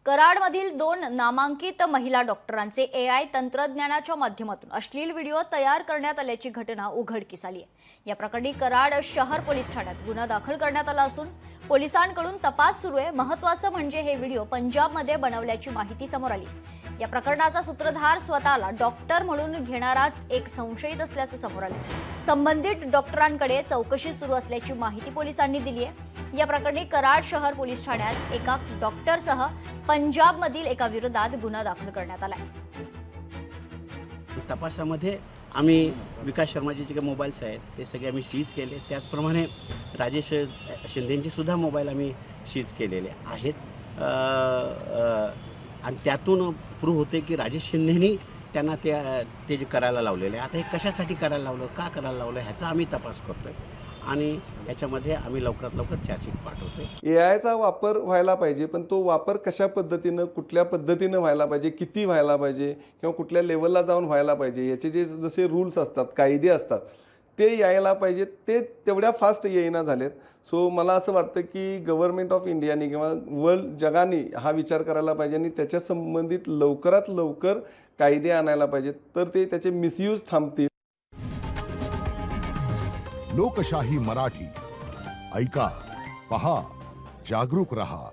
कराडमधील 2 नामांकित महिला डॉक्टरांचे AI तंत्रज्ञानाच्या माध्यमातून अश्लील व्हिडिओ तयार करण्यात आल्याची घटना उघडकीस आली आहे। या प्रकरणी कराड शहर पोलीस ठाण्यात गुन्हा दाखल करण्यात आला असून पोलिसांकडून तपास सुरू आहे। महत्त्वाचं म्हणजे हे व्हिडिओ पंजाबमध्ये बनवल्याची माहिती समोर आली। या प्रकरणाचा सूत्रधार स्वतःला डॉक्टर म्हणून घेणाराच एक संशयित असल्याचं समोर आलं। संबंधित डॉक्टरांकडे चौकशी सुरू असल्याची माहिती पोलिसांनी दिली आहे। या प्रकरणी कराड शहर पोलीस ठाण्यात एका डॉक्टरसह पंजाबमधील एका विरोधात गुन्हा दाखल करण्यात आला आहे। तपासामध्ये आम्ही विकास शर्माचे जे काही मोबाईल्स आहेत ते सगळे आम्ही सीज केले। त्याचप्रमाणे राजेश शिंदेंचे सुद्धा मोबाईल आम्ही सीज केलेले आहेत आणि त्यातून प्रूव्ह होते की राजेश शिंदेंनी त्यांना ते जे करायला लावलेले आहे। आता हे कशासाठी करायला लावलं, का करायला लावलं ह्याचा आम्ही तपास करतोय आणि याच्यामध्ये आम्ही लवकरात लवकर चार्जशीट पाठवतोय। एआयचा वापर व्हायला पाहिजे, पण तो वापर कशा पद्धतीनं, कुठल्या पद्धतीनं व्हायला पाहिजे, किती व्हायला पाहिजे किंवा कुठल्या लेवलला जाऊन व्हायला पाहिजे, याचे जे जसे रूल्स असतात, कायदे असतात ते यायला पाहिजे, ते तेवढ्या फास्ट येईना झालेत। सो मला असं वाटतं की गव्हर्नमेंट ऑफ इंडियाने किंवा वर्ल्ड जगाने हा विचार करायला पाहिजे आणि त्याच्या संबंधित लवकरात लवकर कायदे आणायला पाहिजेत, तर ते त्याचे मिसयूज थांबतील। लोकशाही मराठी ऐका, पहा, जागरूक रहा।